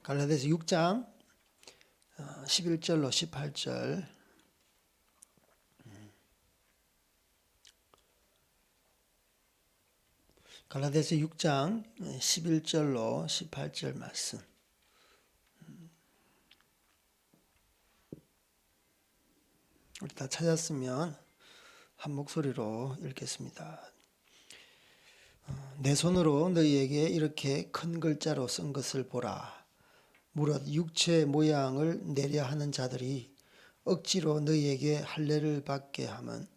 갈라디아서 6장 11절로 18절. 갈라디아서 6장 11절로 18절 말씀. 우리 다 찾았으면 한 목소리로 읽겠습니다. 내 손으로 너희에게 이렇게 큰 글자로 쓴 것을 보라. 무릇 육체 모양을 내려 하는 자들이 억지로 너희에게 할례를 받게 함은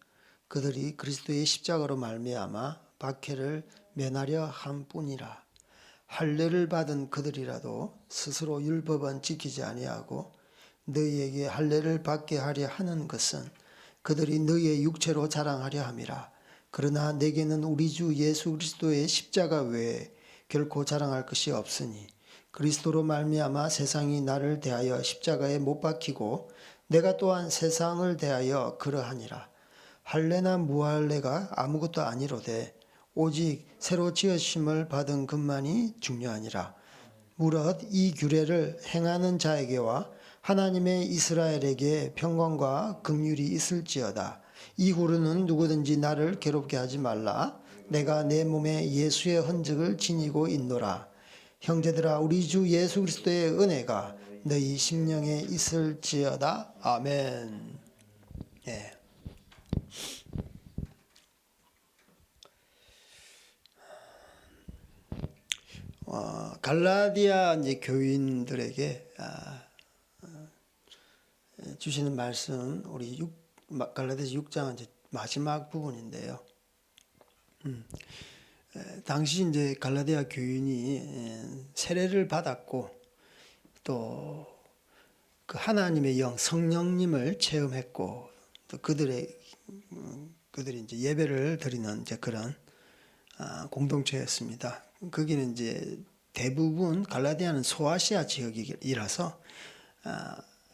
그들이 그리스도의 십자가로 말미암아 박해를 면하려 함뿐이라. 할례를 받은 그들이라도 스스로 율법은 지키지 아니하고 너희에게 할례를 받게 하려 하는 것은 그들이 너희의 육체로 자랑하려 함이라. 그러나 내게는 우리 주 예수 그리스도의 십자가 외에 결코 자랑할 것이 없으니 그리스도로 말미암아 세상이 나를 대하여 십자가에 못 박히고 내가 또한 세상을 대하여 그러하니라. 할례나 무할례가 아무것도 아니로되 오직 새로 지으심을 받은 것만이 중요하니라. 무릇 이 규례를 행하는 자에게와 하나님의 이스라엘에게 평강과 긍휼이 있을지어다. 이 후로는 누구든지 나를 괴롭게 하지 말라. 내가 내 몸에 예수의 흔적을 지니고 있노라. 형제들아, 우리 주 예수 그리스도의 은혜가 너희 심령에 있을지어다. 아멘. 예. 갈라디아 이제 교인들에게 주시는 말씀, 우리 갈라디아서 6장 이제 마지막 부분인데요. 당시 이제 갈라디아 교인이 세례를 받았고 또 그 하나님의 영 성령님을 체험했고 또 그들이 이제 예배를 드리는 이제 그런 공동체였습니다. 거기는 이제 대부분 갈라디아는 소아시아 지역이라서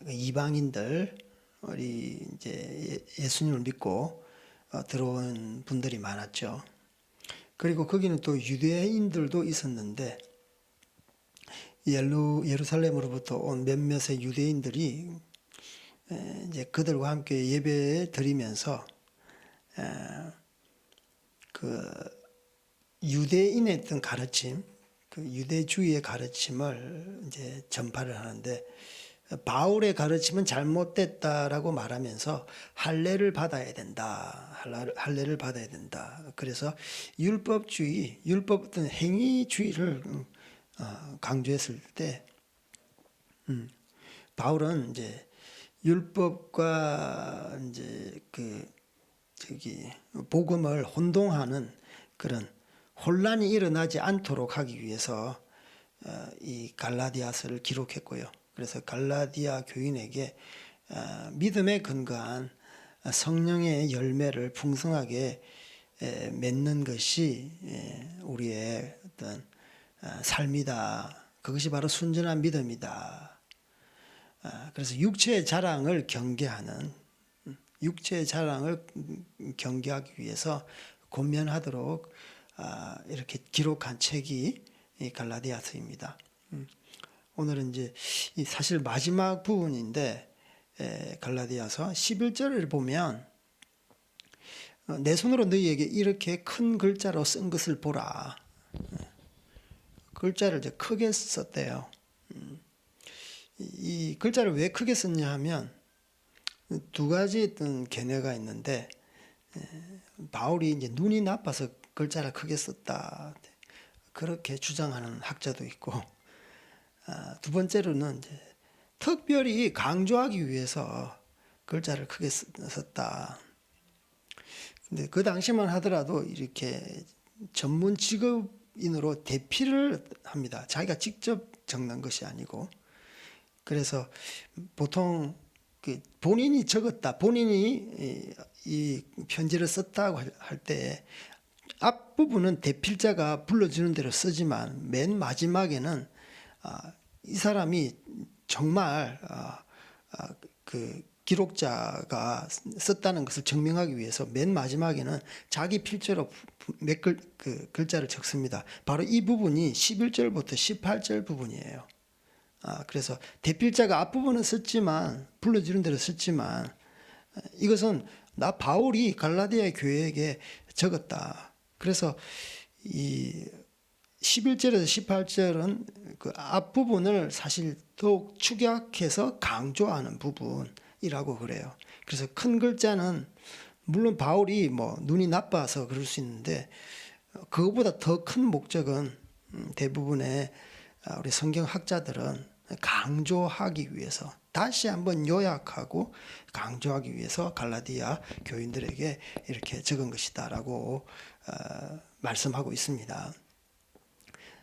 이방인들 우리 이제 예수님을 믿고 들어온 분들이 많았죠. 그리고 거기는 또 유대인들도 있었는데 예루살렘으로부터 온 몇몇의 유대인들이 이제 그들과 함께 예배 드리면서 그 유대인의 어떤 가르침, 그 유대주의의 가르침을 이제 전파를 하는데 바울의 가르침은 잘못됐다라고 말하면서 할례를 받아야 된다. 할례를 받아야 된다. 그래서 율법주의, 율법 어떤 행위주의를 강조했을 때 바울은 이제 율법과 이제 복음을 혼동하는 그런 혼란이 일어나지 않도록 하기 위해서 이 갈라디아서를 기록했고요. 그래서 갈라디아 교인에게 믿음에 근거한 성령의 열매를 풍성하게 맺는 것이 우리의 어떤 삶이다. 그것이 바로 순전한 믿음이다. 그래서 육체의 자랑을 경계하기 위해서 권면하도록 이렇게 기록한 책이 이 갈라디아서입니다. 오늘은 이제 사실 마지막 부분인데 갈라디아서 11절을 보면 내 손으로 너희에게 이렇게 큰 글자로 쓴 것을 보라. 글자를 이제 크게 썼대요. 이 글자를 왜 크게 썼냐 하면 두 가지 어떤 견해가 있는데 바울이 이제 눈이 나빠서 글자를 크게 썼다 그렇게 주장하는 학자도 있고 두 번째로는 이제 특별히 강조하기 위해서 글자를 크게 썼다. 근데 그 당시만 하더라도 이렇게 전문 직업인으로 대피를 합니다. 자기가 직접 적는 것이 아니고. 그래서 보통 본인이 적었다, 본인이 이 편지를 썼다고 할 때 앞부분은 대필자가 불러주는 대로 쓰지만 맨 마지막에는 이 사람이 정말 그 기록자가 썼다는 것을 증명하기 위해서 맨 마지막에는 자기 필자로 몇 글자를 적습니다. 바로 이 부분이 11절부터 18절 부분이에요. 그래서 대필자가 앞부분은 썼지만 불러주는 대로 썼지만 이것은 나 바울이 갈라디아 교회에게 적었다. 그래서 이 11절에서 18절은 그 앞부분을 사실 더욱 축약해서 강조하는 부분이라고 그래요. 그래서 큰 글자는 물론 바울이 뭐 눈이 나빠서 그럴 수 있는데 그것보다 더 큰 목적은 대부분의 우리 성경학자들은 강조하기 위해서 다시 한번 요약하고 강조하기 위해서 갈라디아 교인들에게 이렇게 적은 것이다라고 말씀하고 있습니다.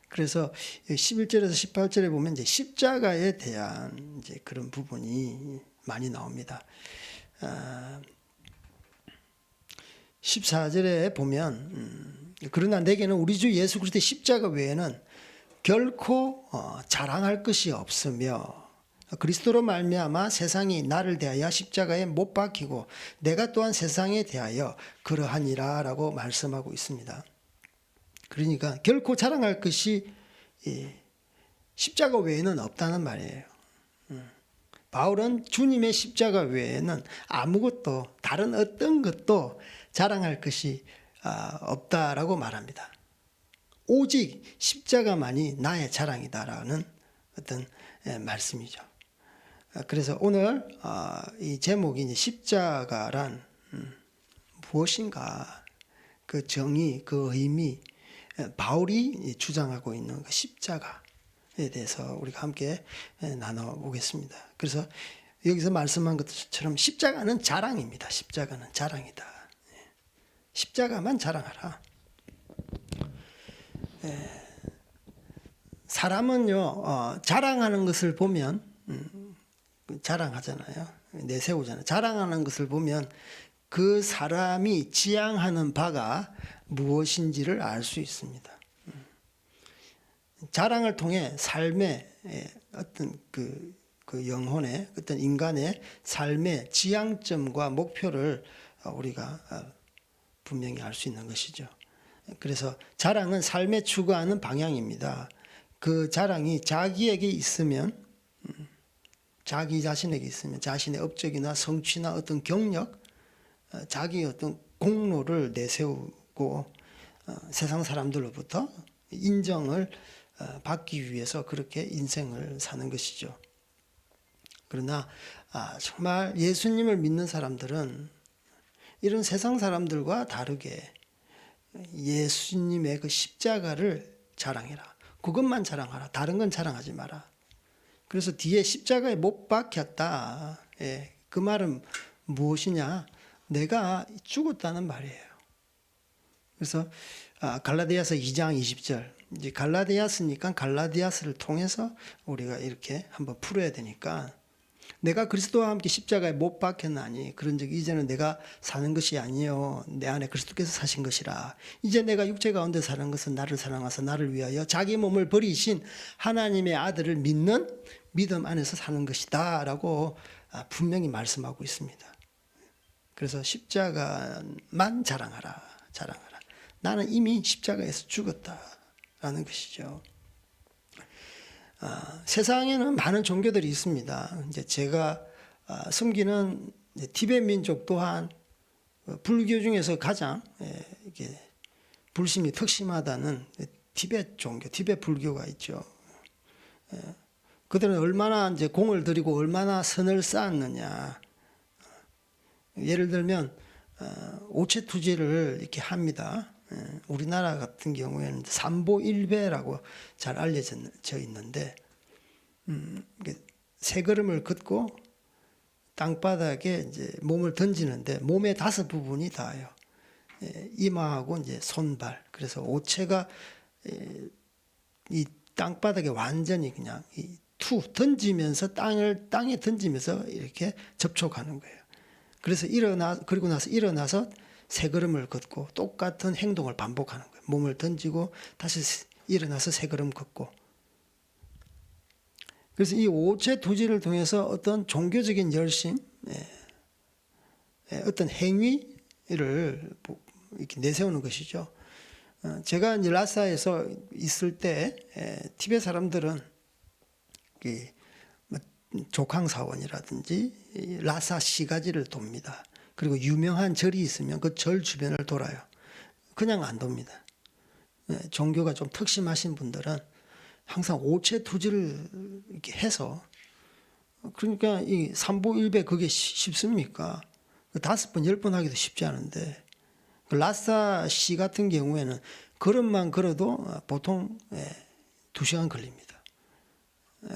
그래서 11절에서 18절에 보면 이제 십자가에 대한 이제 그런 부분이 많이 나옵니다. 14절에 보면 그러나 내게는 우리 주 예수 그리스도의 십자가 외에는 결코 자랑할 것이 없으며 그리스도로 말미암아 세상이 나를 대하여 십자가에 못 박히고 내가 또한 세상에 대하여 그러하니라라고 말씀하고 있습니다. 그러니까 결코 자랑할 것이 십자가 외에는 없다는 말이에요. 바울은 주님의 십자가 외에는 아무것도 다른 어떤 것도 자랑할 것이 없다라고 말합니다. 오직 십자가만이 나의 자랑이다라는 어떤 말씀이죠. 그래서 오늘 이 제목이 이제 십자가란 무엇인가, 그 정의, 그 의미, 바울이 주장하고 있는 그 십자가에 대해서 우리가 함께 나눠보겠습니다. 그래서 여기서 말씀한 것처럼 십자가는 자랑입니다. 십자가는 자랑이다. 십자가만 자랑하라. 사람은요 자랑하는 것을 보면 자랑하잖아요. 내세우잖아요. 자랑하는 것을 보면 그 사람이 지향하는 바가 무엇인지를 알 수 있습니다. 자랑을 통해 삶의 어떤 그 영혼의 어떤 인간의 삶의 지향점과 목표를 우리가 분명히 알 수 있는 것이죠. 그래서 자랑은 삶에 추구하는 방향입니다. 그 자랑이 자기에게 있으면, 자기 자신에게 있으면 자신의 업적이나 성취나 어떤 경력, 자기의 어떤 공로를 내세우고 세상 사람들로부터 인정을 받기 위해서 그렇게 인생을 사는 것이죠. 그러나 정말 예수님을 믿는 사람들은 이런 세상 사람들과 다르게 예수님의 그 십자가를 자랑해라. 그것만 자랑하라. 다른 건 자랑하지 마라. 그래서 뒤에 십자가에 못 박혔다. 그 말은 무엇이냐? 내가 죽었다는 말이에요. 그래서 갈라디아서 2장 20절. 이제 갈라디아서니까 갈라디아서를 통해서 우리가 이렇게 한번 풀어야 되니까 내가 그리스도와 함께 십자가에 못 박혔나니 그런즉 이제는 내가 사는 것이 아니요 내 안에 그리스도께서 사신 것이라. 이제 내가 육체 가운데 사는 것은 나를 사랑하사 나를 위하여 자기 몸을 버리신 하나님의 아들을 믿는 믿음 안에서 사는 것이다 라고 분명히 말씀하고 있습니다. 그래서 십자가만 자랑하라. 나는 이미 십자가에서 죽었다라는 것이죠. 세상에는 많은 종교들이 있습니다. 이제 제가 섬기는 티베트 민족 또한 불교 중에서 가장 이게 불심이 특심하다는 티베트 종교, 티베트 불교가 있죠. 그들은 얼마나 이제 공을 들이고 얼마나 선을 쌓았느냐. 예를 들면 오체투지를 이렇게 합니다. 우리나라 같은 경우에는 삼보일배라고 잘 알려져 있는데 세 걸음을 걷고 땅바닥에 이제 몸을 던지는데 몸의 5부분이 닿아요. 이마하고 이제 손발. 그래서 오체가 이 땅바닥에 완전히 그냥 던지면서 땅에 던지면서 이렇게 접촉하는 거예요. 그래서 그리고 나서 일어나서 세 걸음을 걷고 똑같은 행동을 반복하는 거예요. 몸을 던지고 다시 일어나서 세 걸음 걷고. 그래서 이 오체투지를 통해서 어떤 종교적인 열심, 어떤 행위를 이렇게 내세우는 것이죠. 제가 이제 라사에서 있을 때 티베트 사람들은 조캉사원이라든지 라사 시가지를 돕니다. 그리고 유명한 절이 있으면 그 절 주변을 돌아요. 그냥 안 돕니다. 종교가 좀 특심하신 분들은 항상 오체투지를 이렇게 해서, 그러니까 이 삼보일배 그게 쉽습니까? 5번 10번 하기도 쉽지 않은데, 그 라사 시 같은 경우에는 걸음만 걸어도 보통 2시간 걸립니다.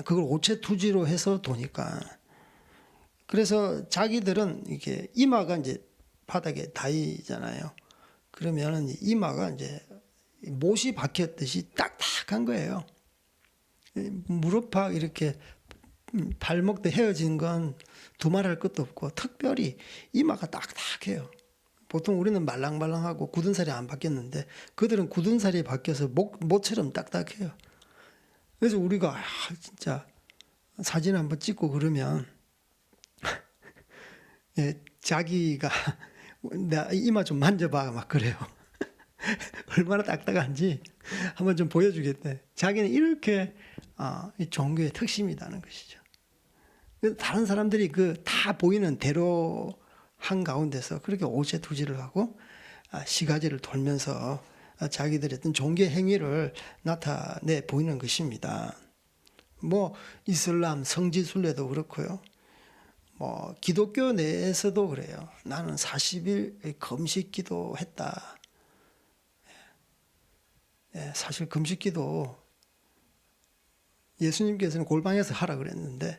그걸 오체투지로 해서 도니까. 그래서 자기들은 이게 이마가 이제 바닥에 닿이잖아요. 그러면은 이마가 이제 못이 박혔듯이 딱딱한 거예요. 무릎팍 이렇게 발목도 헤어진 건 두말할 것도 없고, 특별히 이마가 딱딱해요. 보통 우리는 말랑말랑하고 굳은 살이 안 박혔는데 그들은 굳은 살이 박혀서 못처럼 딱딱해요. 그래서 우리가 진짜 사진 한번 찍고 그러면 자기가 나 이마 좀 만져봐 막 그래요. 얼마나 딱딱한지 한번 좀 보여주겠대. 자기는 이렇게 이 종교의 특심이라는 것이죠. 다른 사람들이 그 다 보이는 대로 한 가운데서 그렇게 오체투지를 하고 시가지를 돌면서 자기들의 어떤 종교 행위를 나타내 보이는 것입니다. 뭐 이슬람 성지순례도 그렇고요. 뭐 기독교 내에서도 그래요. 나는 40일 금식기도 했다. 사실 금식기도 예수님께서는 골방에서 하라 그랬는데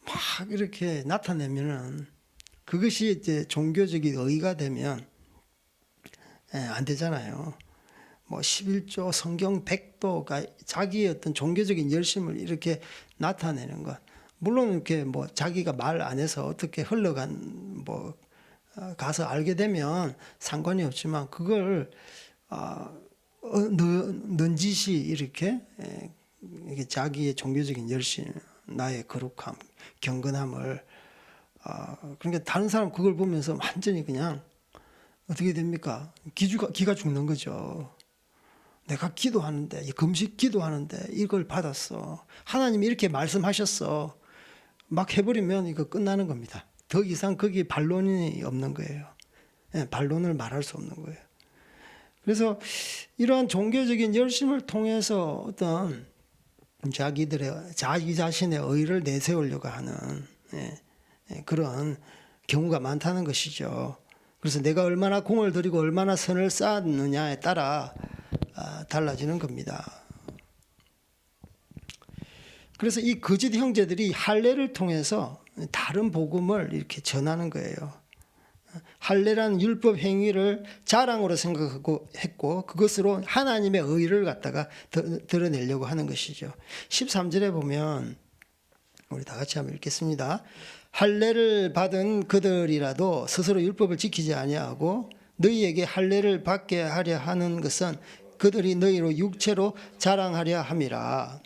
막 이렇게 나타내면은 그것이 이제 종교적인 의의가 되면 안 되잖아요. 뭐 11조 성경 100도가 자기의 어떤 종교적인 열심을 이렇게 나타내는 것. 물론 이렇게 뭐 자기가 말 안 해서 어떻게 흘러간 뭐 가서 알게 되면 상관이 없지만 그걸 넌지시 이렇게 자기의 종교적인 열심, 나의 거룩함, 경건함을 그러니까 다른 사람 그걸 보면서 완전히 그냥 어떻게 됩니까? 기가 죽는 거죠. 내가 기도하는데, 금식 기도하는데 이걸 받았어. 하나님이 이렇게 말씀하셨어. 막 해버리면 이거 끝나는 겁니다. 더 이상 거기에 반론이 없는 거예요. 반론을 말할 수 없는 거예요. 그래서 이러한 종교적인 열심을 통해서 어떤 자기 자신의 의를 내세우려고 하는 그런 경우가 많다는 것이죠. 그래서 내가 얼마나 공을 들이고 얼마나 선을 쌓았느냐에 따라 달라지는 겁니다. 그래서 이 거짓 형제들이 할례를 통해서 다른 복음을 이렇게 전하는 거예요. 할례라는 율법 행위를 자랑으로 생각하고 했고 그것으로 하나님의 의를 갖다가 드러내려고 하는 것이죠. 13절에 보면 우리 다 같이 한번 읽겠습니다. 할례를 받은 그들이라도 스스로 율법을 지키지 아니하고 너희에게 할례를 받게 하려 하는 것은 그들이 너희로 육체로 자랑하려 함이라.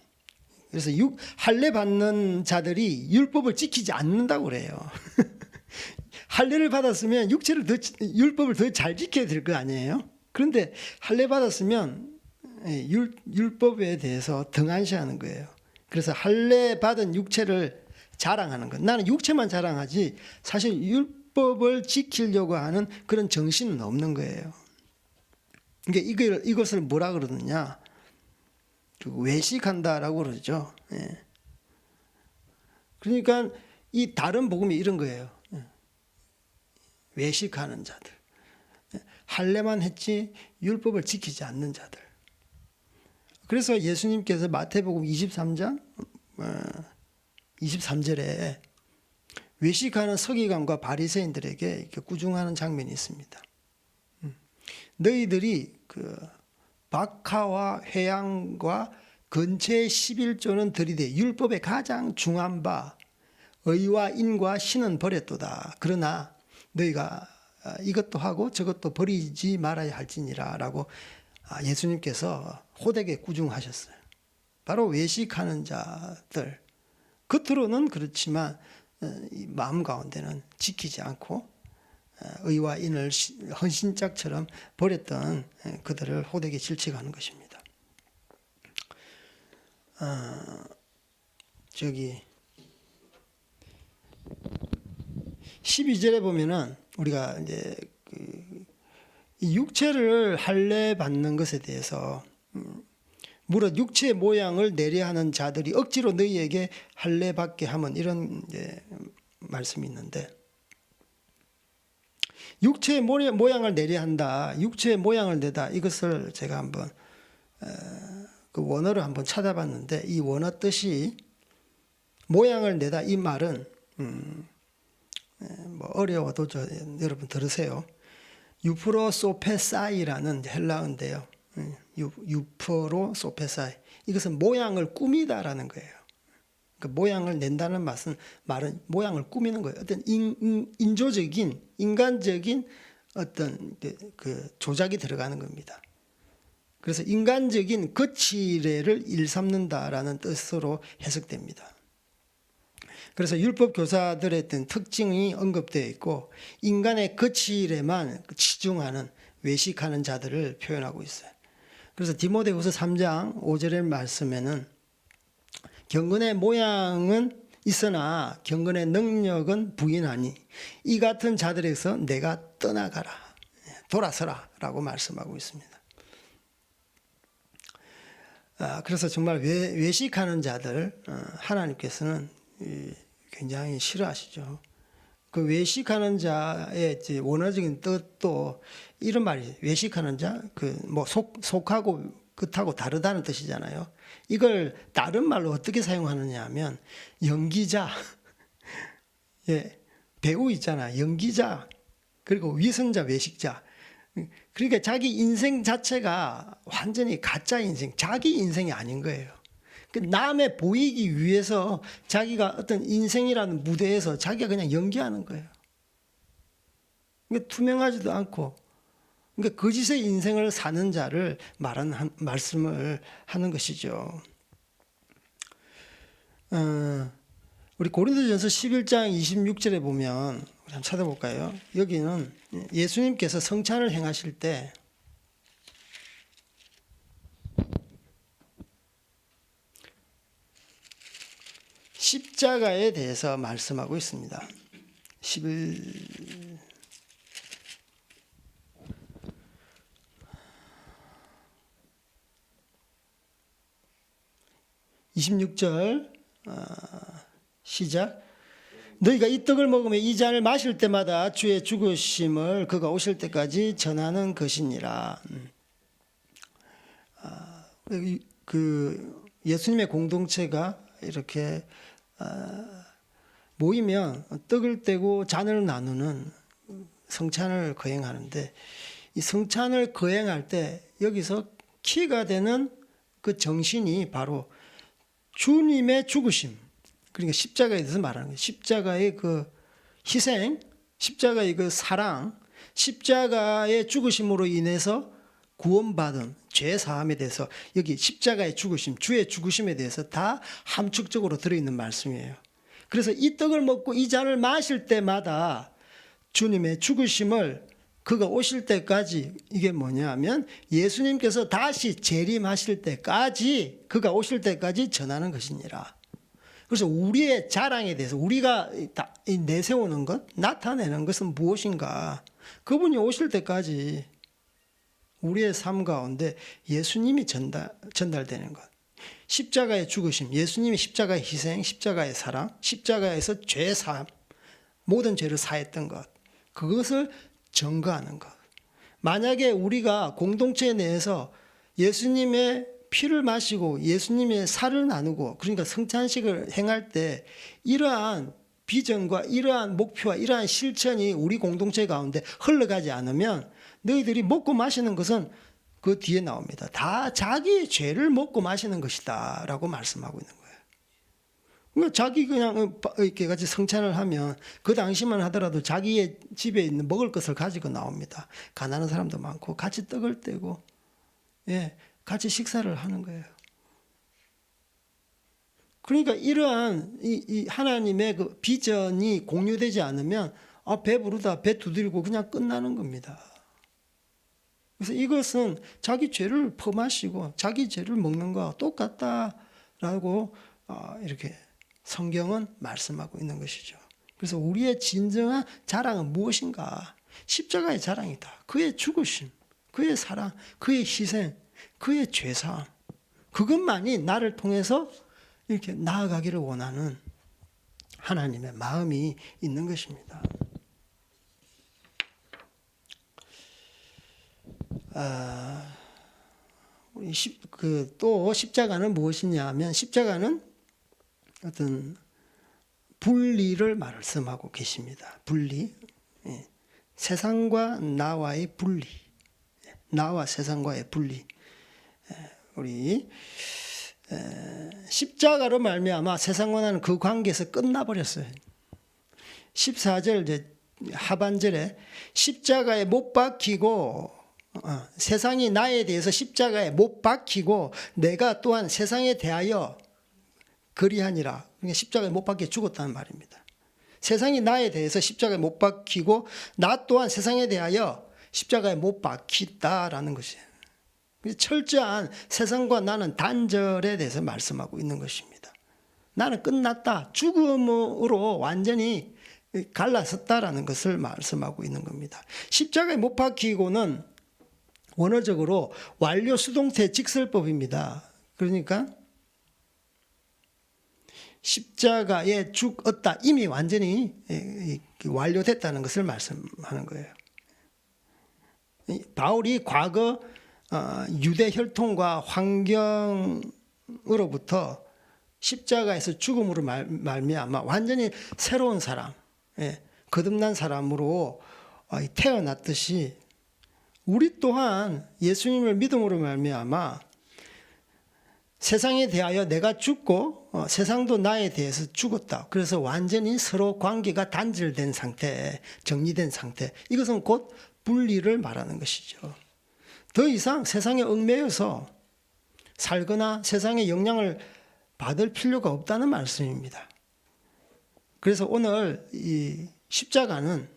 그래서 할례 받는 자들이 율법을 지키지 않는다고 그래요. 할례를 받았으면 율법을 더 잘 지켜야 될 거 아니에요. 그런데 할례 받았으면 율법에 대해서 등한시하는 거예요. 그래서 할례 받은 육체를 자랑하는 것. 나는 육체만 자랑하지 사실 율법을 지키려고 하는 그런 정신은 없는 거예요. 그러니까 이것을 뭐라 그러느냐? 외식한다라고 그러죠. 그러니까 이 다른 복음이 이런 거예요. 외식하는 자들, 할례만 했지 율법을 지키지 않는 자들. 그래서 예수님께서 마태복음 23장 23절에 외식하는 서기관과 바리새인들에게 이렇게 꾸중하는 장면이 있습니다. 너희들이 그 박하와 회양과 근처의 11조는 들이되 율법의 가장 중한 바 의와 인과 신은 버렸도다. 그러나 너희가 이것도 하고 저것도 버리지 말아야 할지니라 라고 예수님께서 호되게 꾸중하셨어요. 바로 외식하는 자들. 겉으로는 그렇지만 마음 가운데는 지키지 않고 의와 인을 헌신짝처럼 버렸던 그들을 호되게 질책하는 것입니다. 저기 12절에 보면은 우리가 이제 이 육체를 할례 받는 것에 대해서 무릇 육체의 모양을 내려하는 자들이 억지로 너희에게 할례 받게 하면 이런 이제 말씀이 있는데, 육체의 모양을 내려한다, 육체의 모양을 내다, 이것을 제가 한번 그 원어를 한번 찾아봤는데, 이 원어 뜻이 모양을 내다, 이 말은 뭐 어려워도 여러분 들으세요. 유프로소페사이라는 헬라어인데요. 유프로소페사이, 이것은 모양을 꾸미다라는 거예요. 그 모양을 낸다는 말은 모양을 꾸미는 거예요. 어떤 인조적인, 인간적인 어떤 그 조작이 들어가는 겁니다. 그래서 인간적인 거칠애를 일삼는다라는 뜻으로 해석됩니다. 그래서 율법 교사들의 어떤 특징이 언급되어 있고, 인간의 거칠애만 치중하는, 외식하는 자들을 표현하고 있어요. 그래서 디모데후서 3장 5절의 말씀에는 경건의 모양은 있으나 경건의 능력은 부인하니 이 같은 자들에게서 내가 떠나가라, 돌아서라 라고 말씀하고 있습니다. 그래서 정말 외식하는 자들 하나님께서는 굉장히 싫어하시죠. 그 외식하는 자의 원어적인 뜻도 이런 말이, 외식하는 자, 그 뭐 속하고 끝하고 다르다는 뜻이잖아요. 이걸 다른 말로 어떻게 사용하느냐 하면, 연기자, 예, 배우 있잖아, 연기자, 그리고 위선자, 외식자. 그러니까 자기 인생 자체가 완전히 가짜 인생, 자기 인생이 아닌 거예요. 남에 보이기 위해서 자기가 어떤 인생이라는 무대에서 자기가 그냥 연기하는 거예요. 그러니까 투명하지도 않고, 그러니까 거짓의 인생을 사는 자를 말씀을 하는 것이죠. 우리 고린도전서 11장 26절에 보면 우리 한번 찾아볼까요? 여기는 예수님께서 성찬을 행하실 때 십자가에 대해서 말씀하고 있습니다. 26절 시작. 너희가 이 떡을 먹으며 이 잔을 마실 때마다 주의 죽으심을 그가 오실 때까지 전하는 것이니라. 그 예수님의 공동체가 이렇게 모이면 떡을 떼고 잔을 나누는 성찬을 거행하는데, 이 성찬을 거행할 때 여기서 키가 되는 그 정신이 바로 주님의 죽으심, 그러니까 십자가에 대해서 말하는 거예요. 십자가의 그 희생, 십자가의 그 사랑, 십자가의 죽으심으로 인해서 구원받은 죄 사함에 대해서, 여기 십자가의 죽으심, 주의 죽으심에 대해서 다 함축적으로 들어있는 말씀이에요. 그래서 이 떡을 먹고 이 잔을 마실 때마다 주님의 죽으심을 그가 오실 때까지, 이게 뭐냐면 예수님께서 다시 재림하실 때까지, 그가 오실 때까지 전하는 것이니라. 그래서 우리의 자랑에 대해서, 우리가 내세우는 것, 나타내는 것은 무엇인가? 그분이 오실 때까지 우리의 삶 가운데 예수님이 전달되는 것, 십자가의 죽으심, 예수님이 십자가의 희생, 십자가의 사랑, 십자가에서 죄 사함, 모든 죄를 사했던 것, 그것을 증거하는 것. 만약에 우리가 공동체 내에서 예수님의 피를 마시고 예수님의 살을 나누고, 그러니까 성찬식을 행할 때 이러한 비전과 이러한 목표와 이러한 실천이 우리 공동체 가운데 흘러가지 않으면, 너희들이 먹고 마시는 것은 그 뒤에 나옵니다. 다 자기의 죄를 먹고 마시는 것이다 라고 말씀하고 있는 거예요. 그러니까 자기 그냥 이렇게 같이 성찬을 하면 그 당시만 하더라도 자기의 집에 있는 먹을 것을 가지고 나옵니다. 가난한 사람도 많고 같이 떡을 떼고, 예, 같이 식사를 하는 거예요. 그러니까 이러한 이 하나님의 그 비전이 공유되지 않으면 배부르다, 배 두드리고 그냥 끝나는 겁니다. 그래서 이것은 자기 죄를 퍼마시고 자기 죄를 먹는 거와 똑같다라고 이렇게 성경은 말씀하고 있는 것이죠. 그래서 우리의 진정한 자랑은 무엇인가? 십자가의 자랑이다. 그의 죽으심, 그의 사랑, 그의 희생, 그의 죄사함. 그것만이 나를 통해서 이렇게 나아가기를 원하는 하나님의 마음이 있는 것입니다. 또 십자가는 무엇이냐 하면 십자가는 어떤 분리를 말씀하고 계십니다. 분리. 세상과 나와의 분리. 나와 세상과의 분리. 우리 십자가로 말미암아 세상과 나는 그 관계에서 끝나버렸어요. 14절 이제 하반절에 십자가에 못 박히고 세상이 나에 대해서 십자가에 못 박히고 내가 또한 세상에 대하여 그리하니라. 그러니까 십자가에 못 박혀 죽었다는 말입니다. 세상이 나에 대해서 십자가에 못 박히고 나 또한 세상에 대하여 십자가에 못 박히다라는 것이에요. 철저한 세상과 나는 단절에 대해서 말씀하고 있는 것입니다. 나는 끝났다. 죽음으로 완전히 갈라섰다라는 것을 말씀하고 있는 겁니다. 십자가에 못 박히고는 원어적으로 완료 수동태 직설법입니다. 그러니까 십자가에 죽었다. 이미 완전히 완료됐다는 것을 말씀하는 거예요. 바울이 과거 유대 혈통과 환경으로부터 십자가에서 죽음으로 말미암아 완전히 새로운 사람, 거듭난 사람으로 태어났듯이 우리 또한 예수님을 믿음으로 말미암아 세상에 대하여 내가 죽고 세상도 나에 대해서 죽었다. 그래서 완전히 서로 관계가 단절된 상태, 정리된 상태. 이것은 곧 분리를 말하는 것이죠. 더 이상 세상에 얽매여서 살거나 세상의 영향을 받을 필요가 없다는 말씀입니다. 그래서 오늘 이 십자가는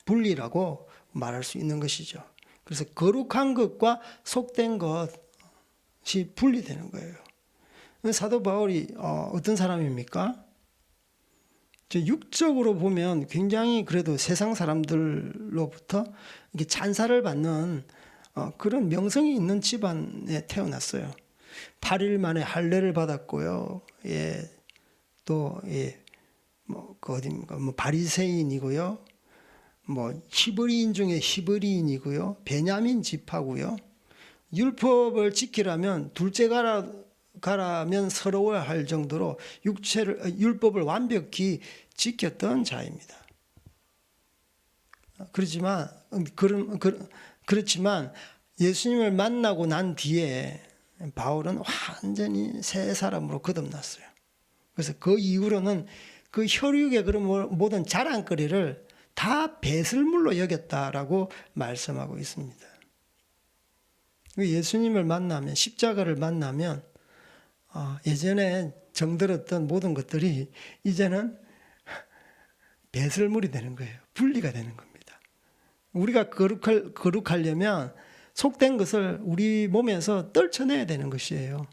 분리라고 말할 수 있는 것이죠. 그래서 거룩한 것과 속된 것이 분리되는 거예요. 사도 바울이 어떤 사람입니까? 육적으로 보면 굉장히 그래도 세상 사람들로부터 이렇게 찬사를 받는 그런 명성이 있는 집안에 태어났어요. 8일 만에 할례를 받았고요. 바리새인이고요. 히브리인 중에 히브리인이고요. 베냐민 지파고요. 율법을 지키려면 둘째 가라면 서러워야 할 정도로 율법을 완벽히 지켰던 자입니다. 그렇지만 예수님을 만나고 난 뒤에 바울은 완전히 새 사람으로 거듭났어요. 그래서 그 이후로는 그 혈육의 그런 모든 자랑거리를 다 배설물로 여겼다라고 말씀하고 있습니다. 예수님을 만나면, 십자가를 만나면 예전에 정들었던 모든 것들이 이제는 배설물이 되는 거예요. 분리가 되는 겁니다. 우리가 거룩하려면 속된 것을 우리 몸에서 떨쳐내야 되는 것이에요.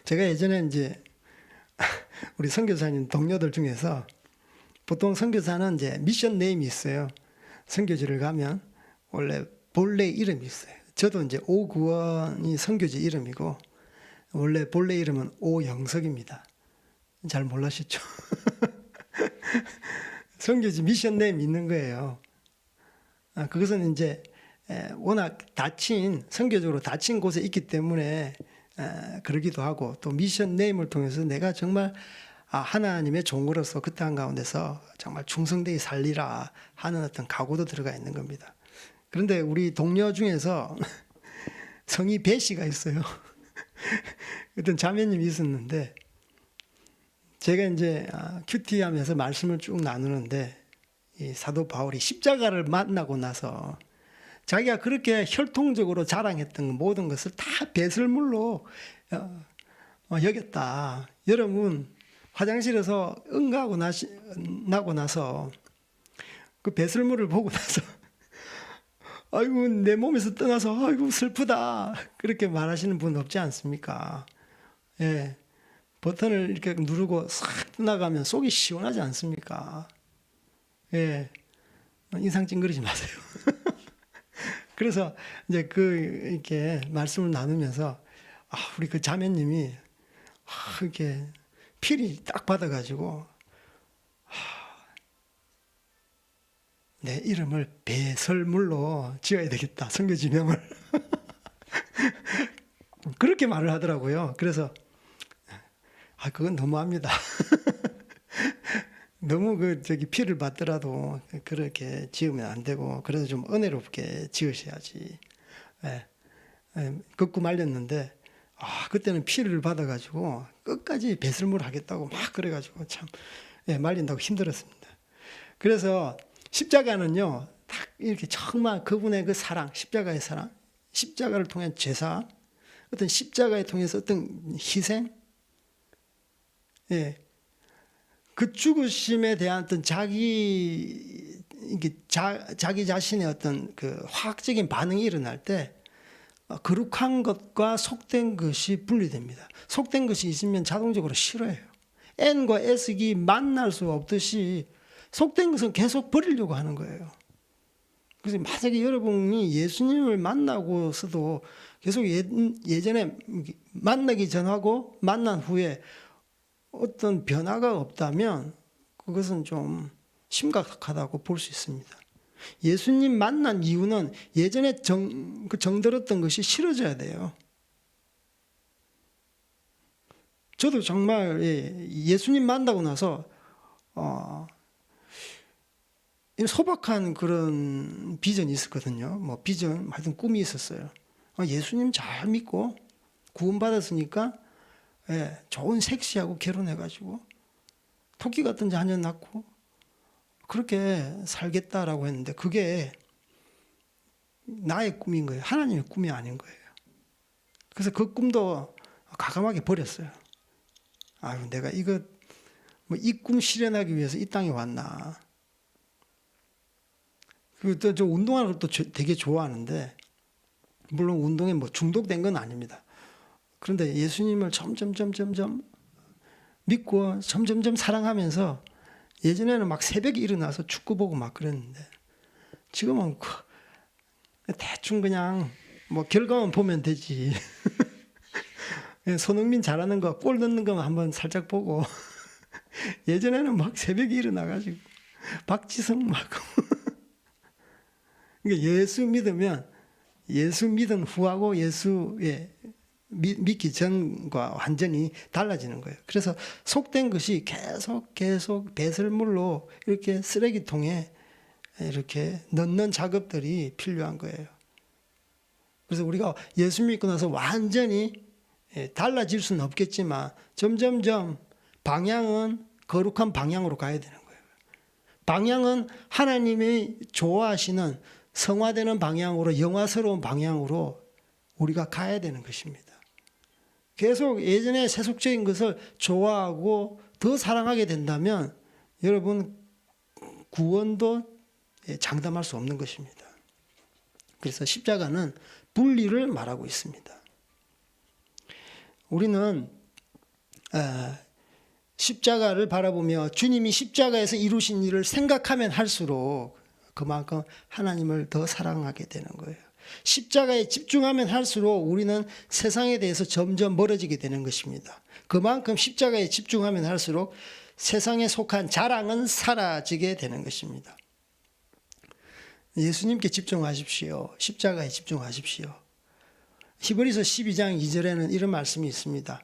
제가 예전에 이제 우리 선교사님 동료들 중에서 보통 선교사는 이제 미션 네임이 있어요. 선교지를 가면 원래 본래 이름이 있어요. 저도 이제 오구원이 선교지 이름이고 원래 본래 이름은 오영석입니다. 잘 몰라셨죠? 선교지 미션 네임이 있는 거예요. 그것은 이제 워낙 선교적으로 다친 곳에 있기 때문에 그러기도 하고 또 미션 네임을 통해서 내가 정말 하나님의 종으로서 그 땅 가운데서 정말 충성되게 살리라 하는 어떤 각오도 들어가 있는 겁니다. 그런데 우리 동료 중에서 성이 배 씨가 있어요. 어떤 자매님이 있었는데 제가 이제 큐티하면서 말씀을 쭉 나누는데 이 사도 바울이 십자가를 만나고 나서 자기가 그렇게 혈통적으로 자랑했던 모든 것을 다 배설물로 여겼다. 여러분 화장실에서 응가하고 나고 나서 그 배설물을 보고 나서 아이고 내 몸에서 떠나서 아이고 슬프다 그렇게 말하시는 분 없지 않습니까? 예, 버튼을 이렇게 누르고 싹 나가면 속이 시원하지 않습니까? 예, 인상 찡그리지 마세요. 그래서 이제 이렇게 말씀을 나누면서 우리 그 자매님이 이렇게 필이 딱 받아가지고 내 이름을 배설물로 지어야 되겠다, 선교 지명을. 그렇게 말을 하더라고요. 그래서 그건 너무합니다. 너무 피를 받더라도 그렇게 지으면 안 되고, 그래서 좀 은혜롭게 지으셔야지. 예, 걷고 말렸는데, 그때는 피를 받아가지고 끝까지 배설물 하겠다고 막 그래가지고 참, 말린다고 힘들었습니다. 그래서 십자가는요, 딱 이렇게 정말 그분의 그 사랑, 십자가의 사랑, 십자가를 통한 제사, 어떤 십자가에 통해서 어떤 희생, 그 죽으심에 대한 어떤 자기 자신의 어떤 그 화학적인 반응이 일어날 때 거룩한 것과 속된 것이 분리됩니다. 속된 것이 있으면 자동적으로 싫어해요. N과 S기 만날 수 없듯이 속된 것은 계속 버리려고 하는 거예요. 그래서 만약에 여러분이 예수님을 만나고서도 계속 예전에 만나기 전하고 만난 후에 어떤 변화가 없다면 그것은 좀 심각하다고 볼 수 있습니다. 예수님 만난 이유는 예전에 정들었던 것이 싫어져야 돼요. 저도 정말 예수님 만나고 나서 소박한 그런 비전이 있었거든요. 뭐 비전, 하여튼 꿈이 있었어요. 예수님 잘 믿고 구원받았으니까 좋은 섹시하고 결혼해가지고 토끼 같은 자녀 낳고 그렇게 살겠다라고 했는데 그게 나의 꿈인 거예요. 하나님의 꿈이 아닌 거예요. 그래서 그 꿈도 과감하게 버렸어요. 내가 이 꿈 실현하기 위해서 이 땅에 왔나. 그리고 또 저 운동하는 걸 또 되게 좋아하는데, 물론 운동에 뭐 중독된 건 아닙니다. 그런데 예수님을 점점 믿고 점점 사랑하면서 예전에는 막 새벽에 일어나서 축구 보고 막 그랬는데 지금은 대충 그냥 뭐 결과만 보면 되지. 손흥민 잘하는 거, 골 넣는 거만 한번 살짝 보고 예전에는 막 새벽에 일어나가지고 박지성 막 그러니까 예수 믿으면 예수 믿은 후하고 믿기 전과 완전히 달라지는 거예요. 그래서 속된 것이 계속 배설물로 이렇게 쓰레기통에 이렇게 넣는 작업들이 필요한 거예요. 그래서 우리가 예수 믿고 나서 완전히 달라질 수는 없겠지만 점점점 방향은 거룩한 방향으로 가야 되는 거예요. 방향은 하나님이 좋아하시는 성화되는 방향으로, 영화스러운 방향으로 우리가 가야 되는 것입니다. 계속 예전에 세속적인 것을 좋아하고 더 사랑하게 된다면 여러분 구원도 장담할 수 없는 것입니다. 그래서 십자가는 분리를 말하고 있습니다. 우리는 십자가를 바라보며 주님이 십자가에서 이루신 일을 생각하면 할수록 그만큼 하나님을 더 사랑하게 되는 거예요. 십자가에 집중하면 할수록 우리는 세상에 대해서 점점 멀어지게 되는 것입니다. 그만큼 십자가에 집중하면 할수록 세상에 속한 자랑은 사라지게 되는 것입니다. 예수님께 집중하십시오. 십자가에 집중하십시오. 히브리서 12장 2절에는 이런 말씀이 있습니다.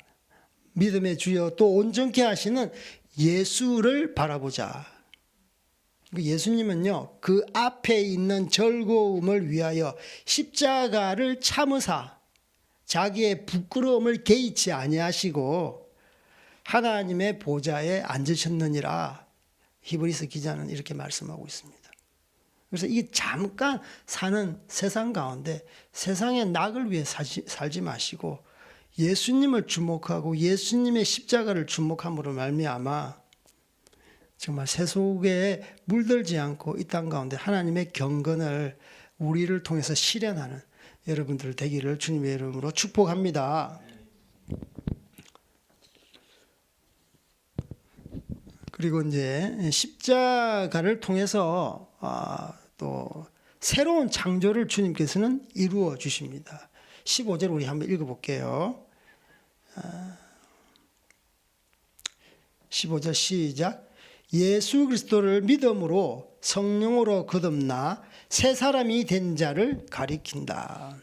믿음의 주여 또 온전케 하시는 예수를 바라보자. 예수님은요, 그 앞에 있는 즐거움을 위하여 십자가를 참으사 자기의 부끄러움을 개의치 아니하시고 하나님의 보좌에 앉으셨느니라. 히브리서 기자는 이렇게 말씀하고 있습니다. 그래서 이게 잠깐 사는 세상 가운데 세상의 낙을 위해 살지 마시고 예수님을 주목하고 예수님의 십자가를 주목함으로 말미암아 정말 세속에 물들지 않고 이 땅 가운데 하나님의 경건을 우리를 통해서 실현하는 여러분들 되기를 주님의 이름으로 축복합니다. 그리고 이제 십자가를 통해서 또 새로운 창조를 주님께서는 이루어 주십니다. 15절 우리 한번 읽어볼게요. 15절 시작. 예수 그리스도를 믿음으로 성령으로 거듭나 새 사람이 된 자를 가리킨다.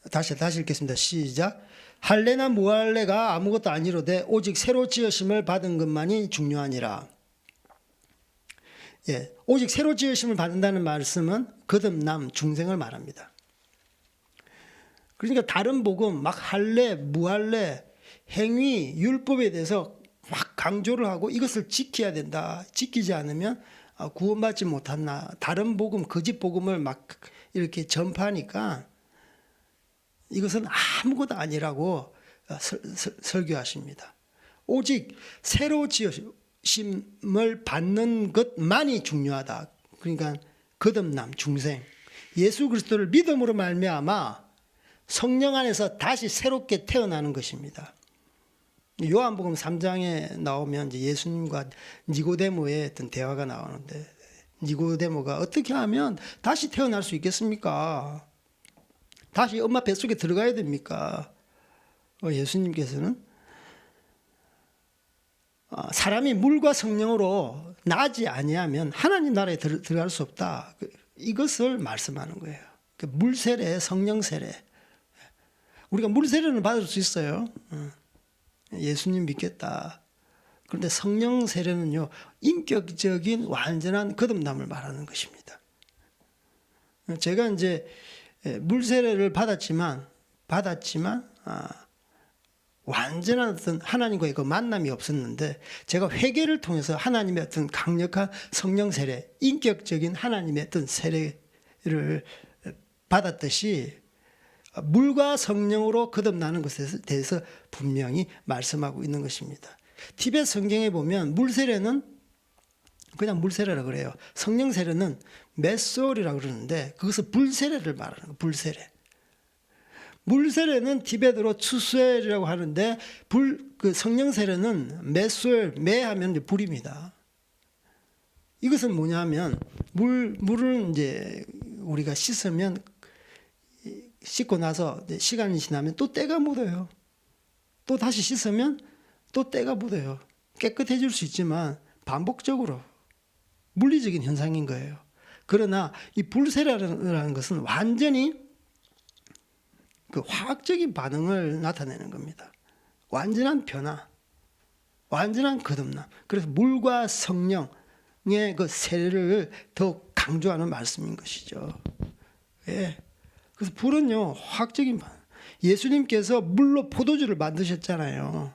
다시 읽겠습니다. 시작. 할례나 무할례가 아무것도 아니로되 오직 새로 지으심을 받은 것만이 중요하니라. 예, 오직 새로 지으심을 받는다는 말씀은 거듭남, 중생을 말합니다. 그러니까 다른 복음, 막 할례, 무할례, 행위, 율법에 대해서 막 강조를 하고 이것을 지켜야 된다. 지키지 않으면 구원받지 못한다. 다른 복음, 거짓 복음을 막 이렇게 전파하니까 이것은 아무것도 아니라고 설교하십니다. 오직 새로 지으심을 받는 것만이 중요하다. 그러니까 거듭남, 중생, 예수 그리스도를 믿음으로 말미암아 성령 안에서 다시 새롭게 태어나는 것입니다. 요한복음 3장에 나오면 이제 예수님과 니고데모의 어떤 대화가 나오는데, 니고데모가 어떻게 하면 다시 태어날 수 있겠습니까? 다시 엄마 뱃속에 들어가야 됩니까? 예수님께서는 사람이 물과 성령으로 나지 아니하면 하나님 나라에 들어갈 수 없다. 이것을 말씀하는 거예요. 물 세례, 성령 세례. 우리가 물 세례는 받을 수 있어요. 예수님 믿겠다. 그런데 성령 세례는요, 인격적인 완전한 거듭남을 말하는 것입니다. 제가 이제 물 세례를 받았지만 완전한 어떤 하나님과의 그 만남이 없었는데, 제가 회개를 통해서 하나님의 어떤 강력한 성령 세례, 인격적인 하나님의 어떤 세례를 받았듯이 물과 성령으로 거듭나는 것에 대해서 분명히 말씀하고 있는 것입니다. 티벳 성경에 보면 물 세례는 그냥 물 세례라고 그래요. 성령 세례는 메솔이라고 그러는데 그것은 불 세례를 말하는 거예요. 불 세례. 물 세례는 티벳어로 추수엘이라고 하는데 그 성령 세례는 메솔, 메하면 이제 불입니다. 이것은 뭐냐면 물을 이제 우리가 씻고 나서 시간이 지나면 또 때가 묻어요. 또 다시 씻으면 또 때가 묻어요. 깨끗해질 수 있지만 반복적으로 물리적인 현상인 거예요. 그러나 이 불세례라는 것은 완전히 그 화학적인 반응을 나타내는 겁니다. 완전한 변화, 완전한 거듭남. 그래서 물과 성령의 그 세례를 더 강조하는 말씀인 것이죠. 예. 그래서 불은요, 화학적인 반응. 예수님께서 물로 포도주를 만드셨잖아요.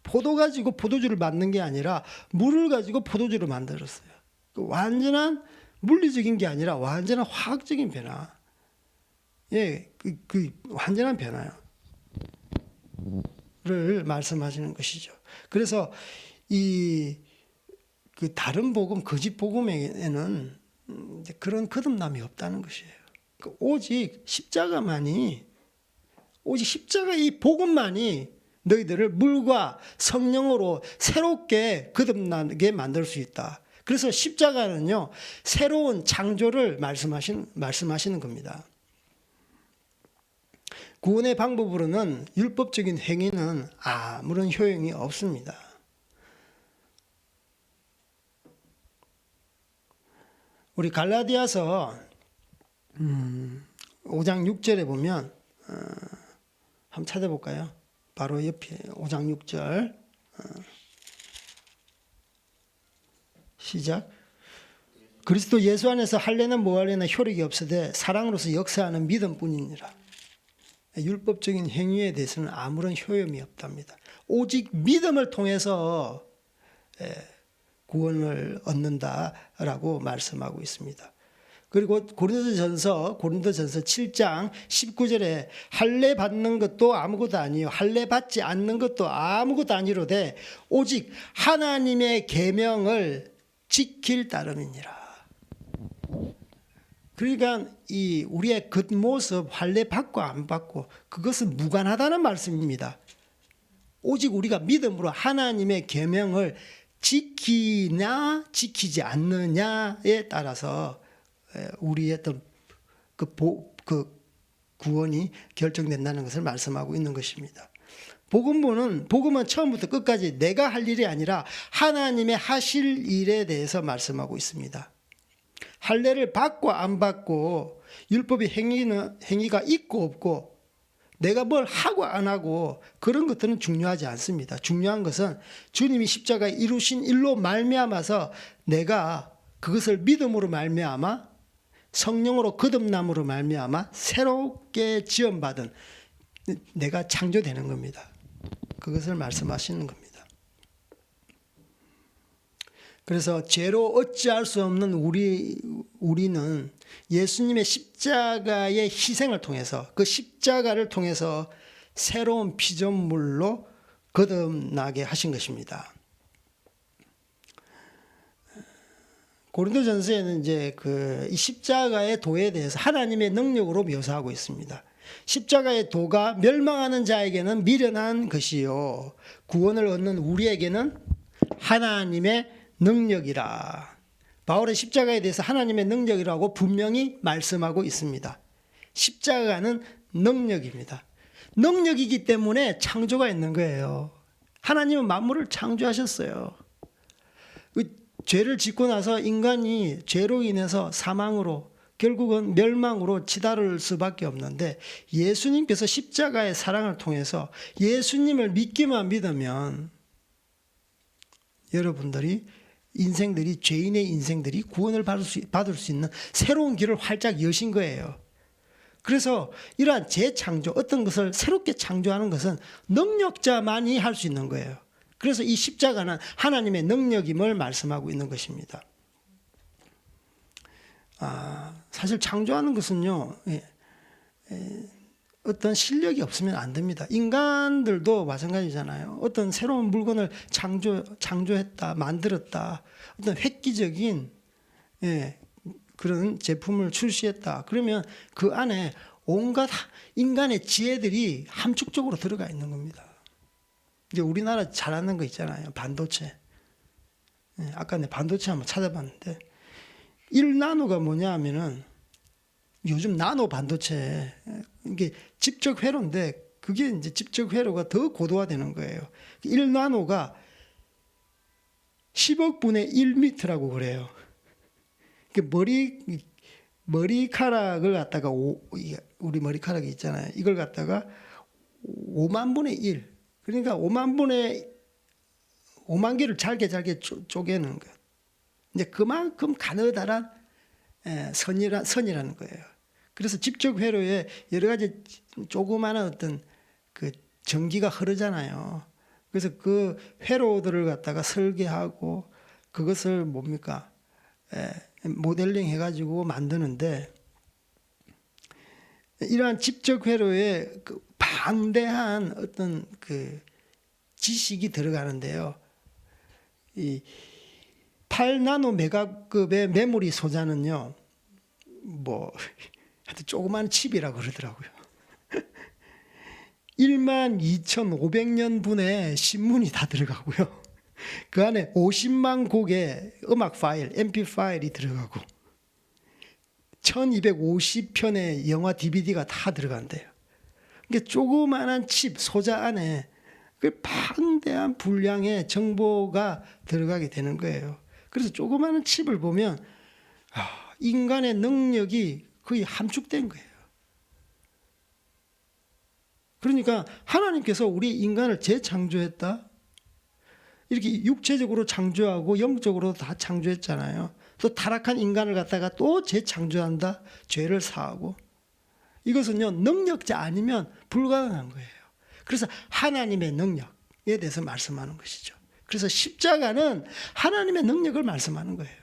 포도 가지고 포도주를 만든 게 아니라 물을 가지고 포도주를 만들었어요. 그 완전한 물리적인 게 아니라 완전한 화학적인 변화. 예, 그 완전한 변화를 말씀하시는 것이죠. 그래서 그 다른 복음, 거짓 복음에는 그런 거듭남이 없다는 것이에요. 오직 십자가 이 복음만이 너희들을 물과 성령으로 새롭게 거듭나게 만들 수 있다. 그래서 십자가는요, 새로운 창조를 말씀하시는 겁니다. 구원의 방법으로는 율법적인 행위는 아무런 효용이 없습니다. 우리 갈라디아서 5장 6절에 보면 한번 찾아볼까요? 바로 옆에 5장 6절 시작. 그리스도 예수 안에서 할례나 무할례나 효력이 없으되 사랑으로서 역사하는 믿음뿐이니라. 율법적인 행위에 대해서는 아무런 효용이 없답니다. 오직 믿음을 통해서 구원을 얻는다라고 말씀하고 있습니다. 그리고 고린도전서 7장 19절에 할례 받는 것도 아무것도 아니요 할례 받지 않는 것도 아무것도 아니로되 오직 하나님의 계명을 지킬 따름이니라. 그러니까 이 우리의 겉모습 할례 받고 안 받고 그것은 무관하다는 말씀입니다. 오직 우리가 믿음으로 하나님의 계명을 지키냐 지키지 않느냐에 따라서 우리의 어떤 그 구원이 결정된다는 것을 말씀하고 있는 것입니다. 복음은 처음부터 끝까지 내가 할 일이 아니라 하나님의 하실 일에 대해서 말씀하고 있습니다. 할례를 받고 안 받고 율법의 행위가 있고 없고 내가 뭘 하고 안 하고 그런 것들은 중요하지 않습니다. 중요한 것은 주님이 십자가에 이루신 일로 말미암아서 내가 그것을 믿음으로 말미암아 성령으로 거듭남으로 말미암아 새롭게 지원받은 내가 창조되는 겁니다. 그것을 말씀하시는 겁니다. 그래서 죄로 어찌할 수 없는 우리는 예수님의 십자가의 희생을 통해서 그 십자가를 통해서 새로운 피조물로 거듭나게 하신 것입니다. 고린도전서에는 이제 이 십자가의 도에 대해서 하나님의 능력으로 묘사하고 있습니다. 십자가의 도가 멸망하는 자에게는 미련한 것이요 구원을 얻는 우리에게는 하나님의 능력이라. 바울은 십자가에 대해서 하나님의 능력이라고 분명히 말씀하고 있습니다. 십자가는 능력입니다. 능력이기 때문에 창조가 있는 거예요. 하나님은 만물을 창조하셨어요. 죄를 짓고 나서 인간이 죄로 인해서 사망으로 결국은 멸망으로 치달을 수밖에 없는데 예수님께서 십자가의 사랑을 통해서 예수님을 믿기만 믿으면 여러분들이 죄인의 인생들이 구원을 받을 수 있는 새로운 길을 활짝 여신 거예요. 그래서 이러한 재창조, 어떤 것을 새롭게 창조하는 것은 능력자만이 할 수 있는 거예요. 그래서 이 십자가는 하나님의 능력임을 말씀하고 있는 것입니다. 사실 창조하는 것은요, 어떤 실력이 없으면 안 됩니다. 인간들도 마찬가지잖아요. 어떤 새로운 물건을 창조했다, 만들었다, 어떤 획기적인 그런 제품을 출시했다. 그러면 그 안에 온갖 인간의 지혜들이 함축적으로 들어가 있는 겁니다. 이제 우리나라 잘하는 거 있잖아요. 반도체. 아까 내 반도체 한번 찾아봤는데 1나노가 뭐냐 하면은 요즘 나노 반도체 이게 집적 회로인데 그게 이제 집적 회로가 더 고도화되는 거예요. 1나노가 10억 분의 1미터라고 그래요. 머리카락을 갖다가 우리 머리카락이 있잖아요. 이걸 갖다가 5만 분의 1. 그러니까 5만 개를 잘게 쪼개는 것. 이제 그만큼 가느다란 선이라는 거예요. 그래서 집적 회로에 여러 가지 조그마한 어떤 그 전기가 흐르잖아요. 그래서 그 회로들을 갖다가 설계하고 그것을 모델링 해가지고 만드는데 이러한 집적 회로에 그 방대한 어떤 그 지식이 들어가는데요. 이 8나노메가급의 메모리 소자는요, 하여튼 조그만 칩이라고 그러더라고요. 12,500년 분의 신문이 다 들어가고요. 그 안에 50만 곡의 음악 파일, MP 파일이 들어가고 1250편의 영화 DVD가 다 들어간대요. 그러니까 조그만한 칩, 소자 안에 그 방대한 분량의 정보가 들어가게 되는 거예요. 그래서 조그마한 칩을 보면 인간의 능력이 거의 함축된 거예요. 그러니까 하나님께서 우리 인간을 재창조했다. 이렇게 육체적으로 창조하고 영적으로 다 창조했잖아요. 또 타락한 인간을 갖다가 또 재창조한다. 죄를 사하고. 이것은요, 능력자 아니면 불가능한 거예요. 그래서 하나님의 능력에 대해서 말씀하는 것이죠. 그래서 십자가는 하나님의 능력을 말씀하는 거예요.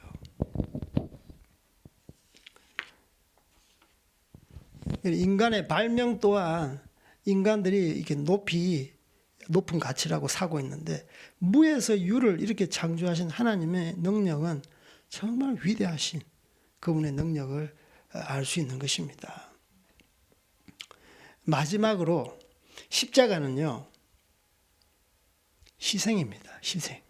인간의 발명 또한 인간들이 이렇게 높은 가치라고 사고 있는데 무에서 유를 이렇게 창조하신 하나님의 능력은 정말 위대하신 그분의 능력을 알 수 있는 것입니다. 마지막으로 십자가는요, 희생입니다. 희생.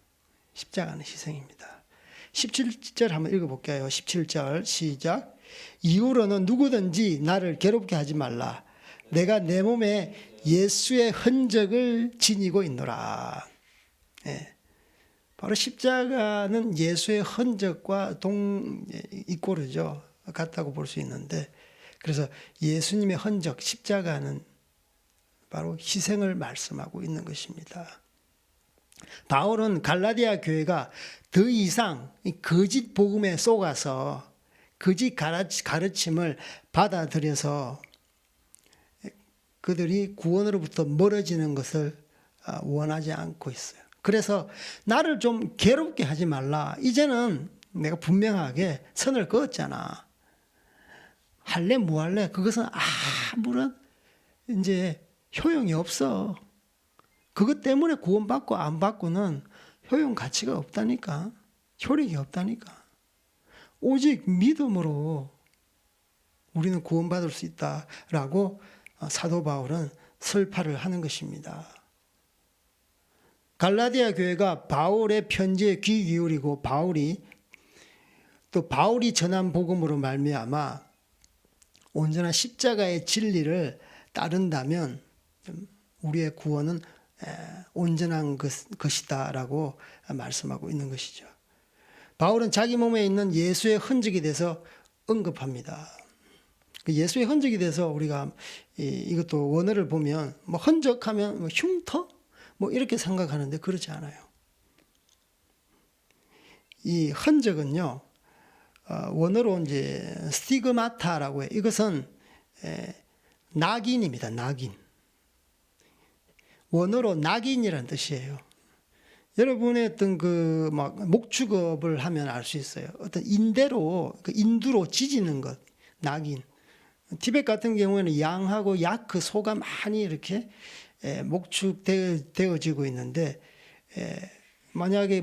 십자가는 희생입니다. 17절 한번 읽어볼게요. 17절 시작. 이후로는 누구든지 나를 괴롭게 하지 말라. 내가 내 몸에 예수의 흔적을 지니고 있노라. 예. 바로 십자가는 예수의 흔적과 이꼬르죠. 같다고 볼 수 있는데, 그래서 예수님의 흔적, 십자가는 바로 희생을 말씀하고 있는 것입니다. 바울은 갈라디아 교회가 더 이상 거짓 복음에 속아서 거짓 가르침을 받아들여서 그들이 구원으로부터 멀어지는 것을 원하지 않고 있어요. 그래서 나를 좀 괴롭게 하지 말라. 이제는 내가 분명하게 선을 그었잖아. 할래 무할래 그것은 아무런 이제 효용이 없어. 그것 때문에 구원받고 안 받고는 효용 가치가 없다니까. 효력이 없다니까. 오직 믿음으로 우리는 구원받을 수 있다라고 사도 바울은 설파를 하는 것입니다. 갈라디아 교회가 바울의 편지에 귀 기울이고 바울이 전한 복음으로 말미암아 온전한 십자가의 진리를 따른다면 우리의 구원은 온전한 것이다라고 말씀하고 있는 것이죠. 바울은 자기 몸에 있는 예수의 흔적에 대해서 언급합니다. 예수의 흔적에 대해서 우리가 이것도 원어를 보면 뭐 흔적하면 뭐 흉터 뭐 이렇게 생각하는데 그렇지 않아요. 이 흔적은요, 원어로 이제 스티그마타라고 해요. 이것은 낙인입니다. 낙인. 원어로 낙인이라는 뜻이에요. 여러분의 어떤 목축업을 하면 알 수 있어요. 어떤 인두로 지지는 것, 낙인. 티벳 같은 경우에는 양하고 야크, 소가 많이 이렇게 목축되어지고 있는데, 만약에